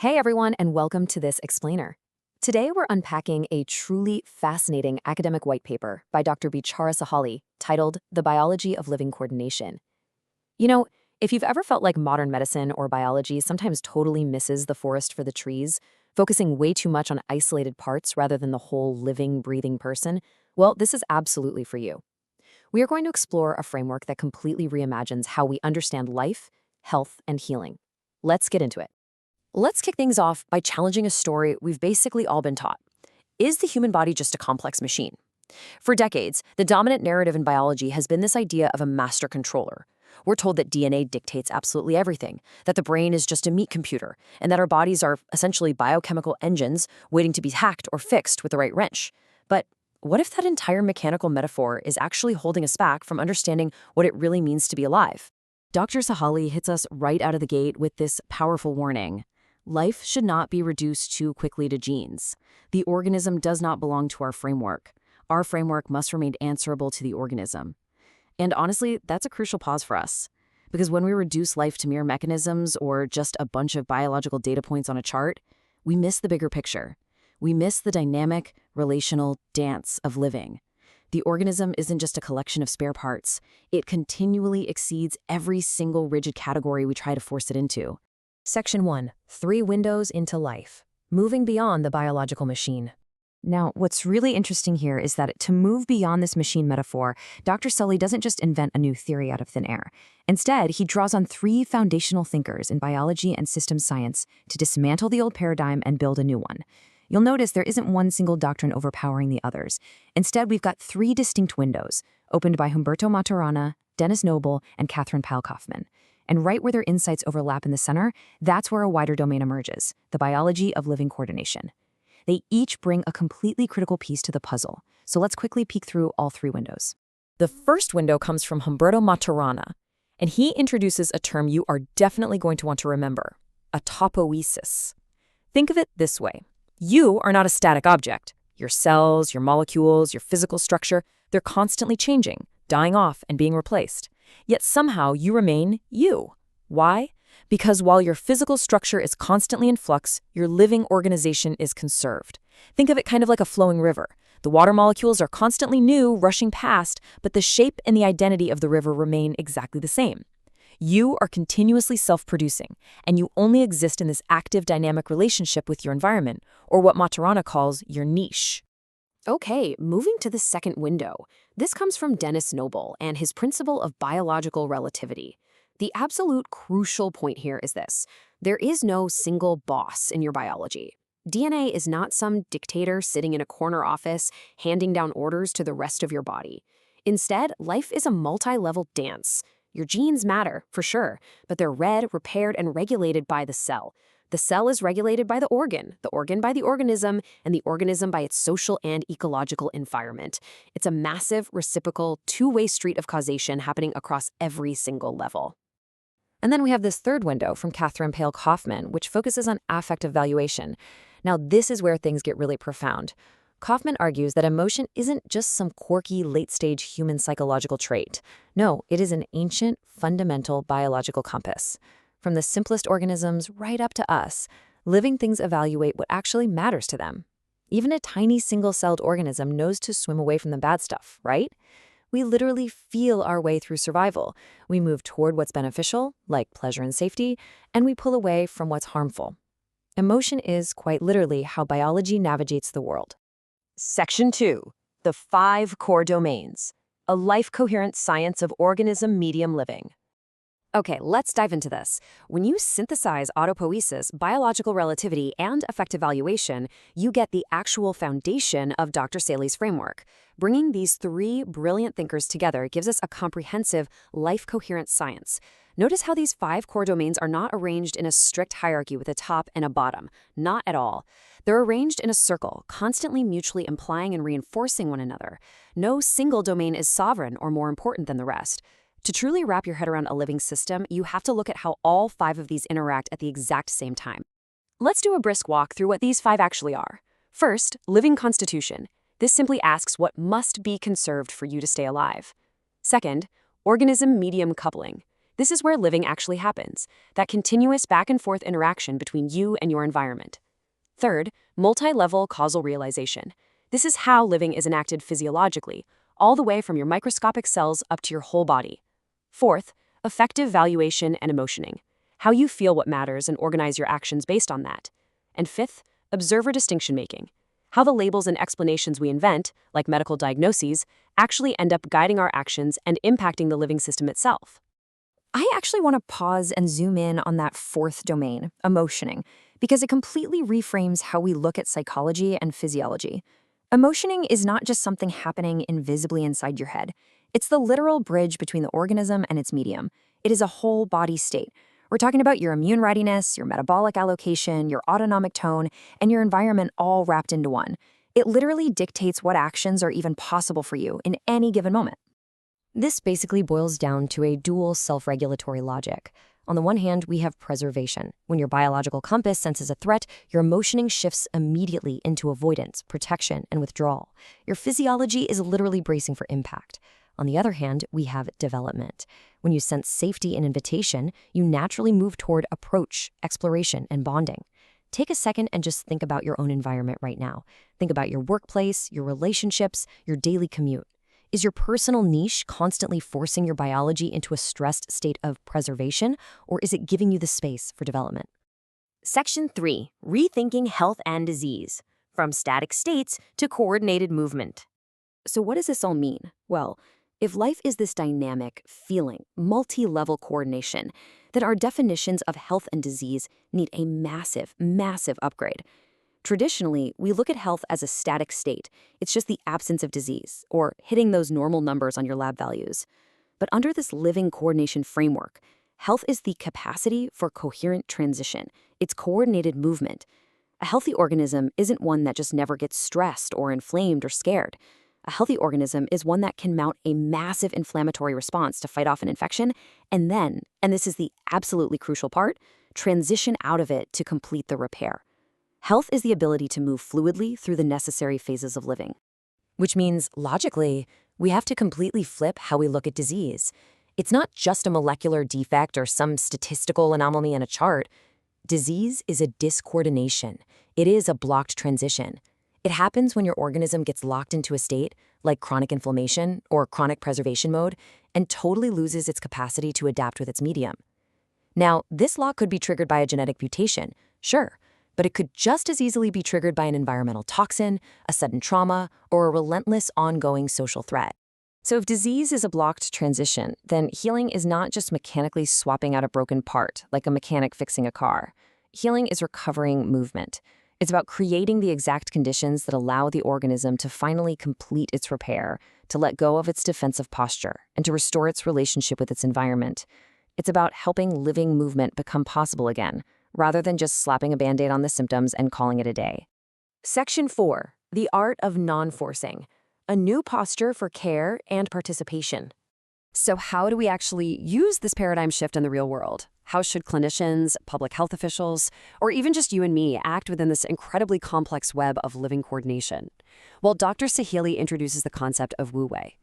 Hey everyone, and welcome to this explainer. Today we're unpacking a truly fascinating academic white paper by Dr. Bichara Sahely titled The Biology of Living Coordination. You know, if you've ever felt like modern medicine or biology sometimes totally misses the forest for the trees, focusing way too much on isolated parts rather than the whole living, breathing person, well, this is absolutely for you. We are going to explore a framework that completely reimagines how we understand life, health, and healing. Let's get into it. Let's kick things off by challenging a story we've basically all been taught. Is the human body just a complex machine? For decades, the dominant narrative in biology has been this idea of a master controller. We're told that DNA dictates absolutely everything, that the brain is just a meat computer, and that our bodies are essentially biochemical engines waiting to be hacked or fixed with the right wrench. But what if that entire mechanical metaphor is actually holding us back from understanding what it really means to be alive? Dr. Sahely hits us right out of the gate with this powerful warning. Life should not be reduced too quickly to genes. The organism does not belong to our framework. Our framework must remain answerable to the organism. And honestly, that's a crucial pause for us. Because when we reduce life to mere mechanisms or just a bunch of biological data points on a chart, we miss the bigger picture. We miss the dynamic, relational dance of living. The organism isn't just a collection of spare parts. It continually exceeds every single rigid category we try to force it into. Section 1. 3 Windows into Life. Moving beyond the biological machine. Now, what's really interesting here is that to move beyond this machine metaphor, Dr. Sahely doesn't just invent a new theory out of thin air. Instead, he draws on 3 foundational thinkers in biology and systems science to dismantle the old paradigm and build a new one. You'll notice there isn't one single doctrine overpowering the others. Instead, we've got 3 distinct windows, opened by Humberto Maturana, Denis and Katherine Peil Kauffman. And right where their insights overlap in the center, that's where a wider domain emerges, the biology of living coordination. They each bring a completely critical piece to the puzzle, so let's quickly peek through all 3 windows. The first window comes from Humberto Maturana, and he introduces a term you are definitely going to want to remember, autopoiesis. Think of it this way. You are not a static object. Your cells, your molecules, your physical structure, they're constantly changing, dying off, and being replaced. Yet somehow you remain you. Why? Because while your physical structure is constantly in flux, your living organization is conserved. Think of it kind of like a flowing river. The water molecules are constantly new, rushing past, but the shape and the identity of the river remain exactly the same. You are continuously self-producing, and you only exist in this active dynamic relationship with your environment, or what Maturana calls your niche. Okay, moving to the second window. This comes from Denis and his principle of biological relativity. The absolute crucial point here is this. There is no single boss in your biology. DNA is not some dictator sitting in a corner office handing down orders to the rest of your body. Instead, life is a multi-level dance. Your genes matter, for sure, but they're read, repaired, and regulated by the cell. The cell is regulated by the organ by the organism, and the organism by its social and ecological environment. It's a massive, reciprocal, two-way street of causation happening across every single level. And then we have this third window from Katherine Peil Kauffman, which focuses on affective valuation. Now, this is where things get really profound. Kauffman argues that emotion isn't just some quirky, late-stage human psychological trait. No, it is an ancient, fundamental biological compass. From the simplest organisms right up to us, living things evaluate what actually matters to them. Even a tiny single-celled organism knows to swim away from the bad stuff, right? We literally feel our way through survival. We move toward what's beneficial, like pleasure and safety, and we pull away from what's harmful. Emotion is, quite literally, how biology navigates the world. Section 2. The 5 core domains. A life-coherent science of organism-medium living. Okay, let's dive into this. When you synthesize autopoiesis, biological relativity, and affective valuation, you get the actual foundation of Dr. Sahely's framework. Bringing these 3 brilliant thinkers together gives us a comprehensive, life-coherent science. Notice how these 5 core domains are not arranged in a strict hierarchy with a top and a bottom. Not at all. They're arranged in a circle, constantly mutually implying and reinforcing one another. No single domain is sovereign or more important than the rest. To truly wrap your head around a living system, you have to look at how all 5 of these interact at the exact same time. Let's do a brisk walk through what these 5 actually are. First, living constitution. This simply asks what must be conserved for you to stay alive. Second, organism-medium coupling. This is where living actually happens, that continuous back-and-forth interaction between you and your environment. Third, multi-level causal realization. This is how living is enacted physiologically, all the way from your microscopic cells up to your whole body. Fourth, affective valuation and emotioning. How you feel what matters and organize your actions based on that. And fifth, observer distinction making. How the labels and explanations we invent, like medical diagnoses, actually end up guiding our actions and impacting the living system itself. I actually want to pause and zoom in on that fourth domain, emotioning, because it completely reframes how we look at psychology and physiology. Emotioning is not just something happening invisibly inside your head. It's the literal bridge between the organism and its medium. It is a whole body state. We're talking about your immune readiness, your metabolic allocation, your autonomic tone, and your environment all wrapped into one. It literally dictates what actions are even possible for you in any given moment. This basically boils down to a dual self-regulatory logic. On the one hand, we have preservation. When your biological compass senses a threat, your emotioning shifts immediately into avoidance, protection, and withdrawal. Your physiology is literally bracing for impact. On the other hand, we have development. When you sense safety and invitation, you naturally move toward approach, exploration, and bonding. Take a second and just think about your own environment right now. Think about your workplace, your relationships, your daily commute. Is your personal niche constantly forcing your biology into a stressed state of preservation, or is it giving you the space for development? Section 3. Rethinking Health and Disease. From Static States to Coordinated Movement. So what does this all mean? Well, if life is this dynamic, feeling, multi-level coordination, then our definitions of health and disease need a massive, massive upgrade. Traditionally, we look at health as a static state. It's just the absence of disease, or hitting those normal numbers on your lab values. But under this living coordination framework, health is the capacity for coherent transition. It's coordinated movement. A healthy organism isn't one that just never gets stressed or inflamed or scared. A healthy organism is one that can mount a massive inflammatory response to fight off an infection, and then, and this is the absolutely crucial part, transition out of it to complete the repair. Health is the ability to move fluidly through the necessary phases of living. Which means, logically, we have to completely flip how we look at disease. It's not just a molecular defect or some statistical anomaly in a chart. Disease is a discoordination. It is a blocked transition. It happens when your organism gets locked into a state, like chronic inflammation or chronic preservation mode, and totally loses its capacity to adapt with its medium. Now, this lock could be triggered by a genetic mutation, sure, but it could just as easily be triggered by an environmental toxin, a sudden trauma, or a relentless ongoing social threat. So if disease is a blocked transition, then healing is not just mechanically swapping out a broken part, like a mechanic fixing a car. Healing is recovering movement. It's about creating the exact conditions that allow the organism to finally complete its repair, to let go of its defensive posture, and to restore its relationship with its environment. It's about helping living movement become possible again, rather than just slapping a Band-Aid on the symptoms and calling it a day. Section 4. The Art of Non-Forcing. A new posture for care and participation. So how do we actually use this paradigm shift in the real world? How should clinicians, public health officials, or even just you and me act within this incredibly complex web of living coordination? Well, Dr. Sahely introduces the concept of Wu-wei.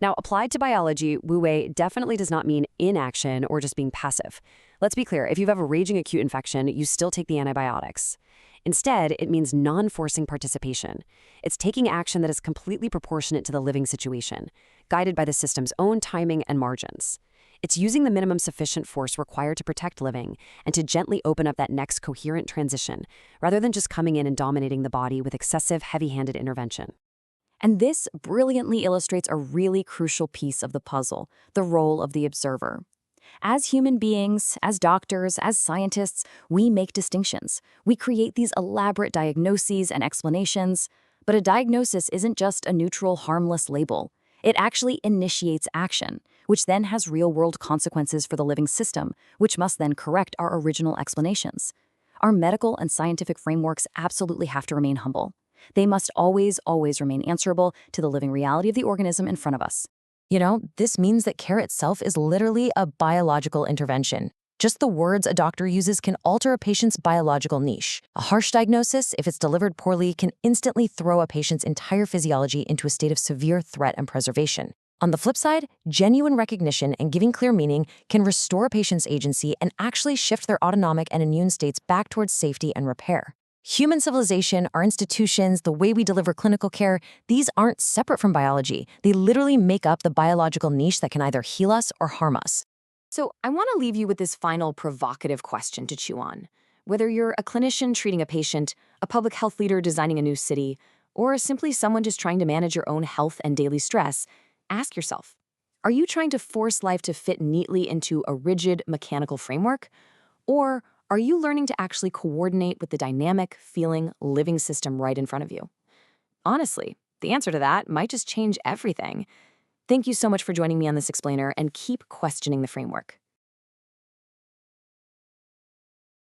Now, applied to biology, Wu-wei definitely does not mean inaction or just being passive. Let's be clear, if you have a raging acute infection, you still take the antibiotics. Instead, it means non-forcing participation. It's taking action that is completely proportionate to the living situation, guided by the system's own timing and margins. It's using the minimum sufficient force required to protect living and to gently open up that next coherent transition, rather than just coming in and dominating the body with excessive, heavy-handed intervention. And this brilliantly illustrates a really crucial piece of the puzzle, the role of the observer. As human beings, as doctors, as scientists, we make distinctions. We create these elaborate diagnoses and explanations. But a diagnosis isn't just a neutral, harmless label. It actually initiates action, which then has real-world consequences for the living system, which must then correct our original explanations. Our medical and scientific frameworks absolutely have to remain humble. They must always, always remain answerable to the living reality of the organism in front of us. You know, this means that care itself is literally a biological intervention. Just the words a doctor uses can alter a patient's biological niche. A harsh diagnosis, if it's delivered poorly, can instantly throw a patient's entire physiology into a state of severe threat and preservation. On the flip side, genuine recognition and giving clear meaning can restore a patient's agency and actually shift their autonomic and immune states back towards safety and repair. Human civilization, our institutions, the way we deliver clinical care, these aren't separate from biology. They literally make up the biological niche that can either heal us or harm us. So I want to leave you with this final provocative question to chew on. Whether you're a clinician treating a patient, a public health leader designing a new city, or simply someone just trying to manage your own health and daily stress, ask yourself, are you trying to force life to fit neatly into a rigid mechanical framework? Or are you learning to actually coordinate with the dynamic, feeling, living system right in front of you? Honestly, the answer to that might just change everything. Thank you so much for joining me on this explainer, and keep questioning the framework.